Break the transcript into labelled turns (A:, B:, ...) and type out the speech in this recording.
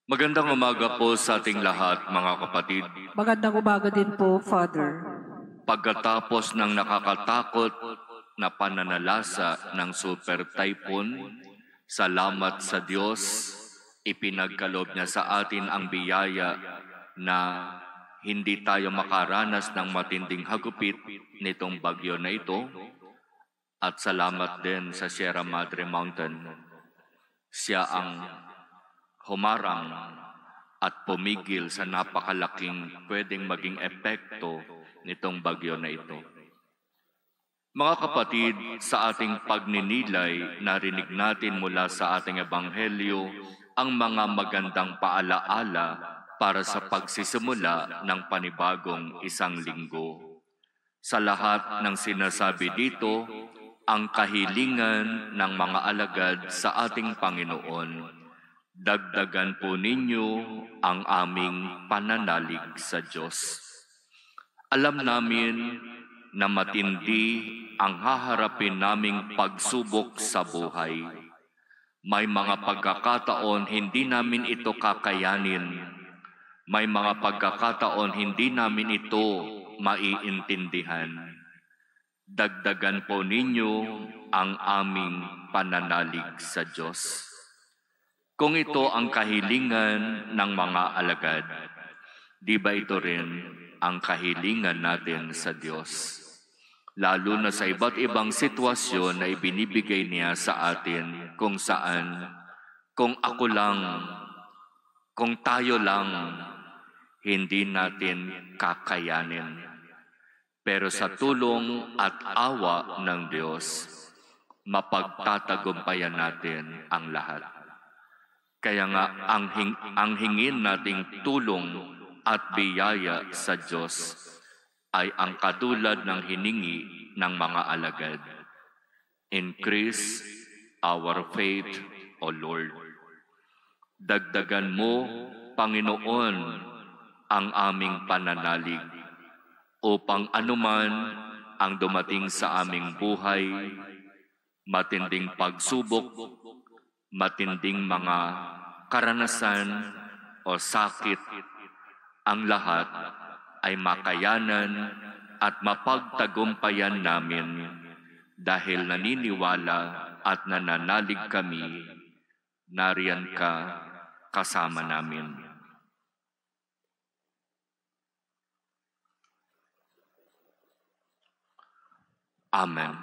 A: Magandang umaga po sa ating lahat, mga kapatid.
B: Magandang umaga din po, Father.
A: Pagkatapos ng nakakatakot na pananalasa ng super typhoon, salamat sa Diyos, ipinagkaloob niya sa atin ang biyaya na hindi tayo makaranas ng matinding hagupit nitong bagyo na ito. At salamat din sa Sierra Madre Mountain. Siya ang humarang at pumigil sa napakalaking pwedeng maging epekto nitong bagyo na ito. Mga kapatid, sa ating pagninilay, narinig natin mula sa ating ebanghelyo ang mga magandang paalaala para sa pagsisimula ng panibagong isang linggo. Sa lahat ng sinasabi dito, ang kahilingan ng mga alagad sa ating Panginoon. Dagdagan po ninyo ang aming pananalig sa Diyos. Alam namin na matindi ang haharapin naming pagsubok sa buhay. May mga pagkakataon hindi namin ito kakayanin. May mga pagkakataon hindi namin ito maiintindihan. Dagdagan po ninyo ang aming pananalig sa Diyos. Kung ito ang kahilingan ng mga alagad, di ba ito rin ang kahilingan natin sa Diyos? Lalo na sa iba't ibang sitwasyon na ibinibigay niya sa atin kung saan, kung ako lang, kung tayo lang, hindi natin kakayanin. Pero sa tulong at awa ng Diyos, mapagtatagumpayan natin ang lahat. Kaya nga, ang hingin nating tulong at biyaya sa Diyos ay ang katulad ng hiningi ng mga alagad. Increase our faith, O Lord. Dagdagan mo, Panginoon, ang aming pananalig upang anuman ang dumating sa aming buhay, matinding pagsubok, matinding mga karanasan o sakit, ang lahat ay makayanan at mapagtagumpayan namin dahil naniniwala at nananalig kami, nariyan ka kasama namin. Amen.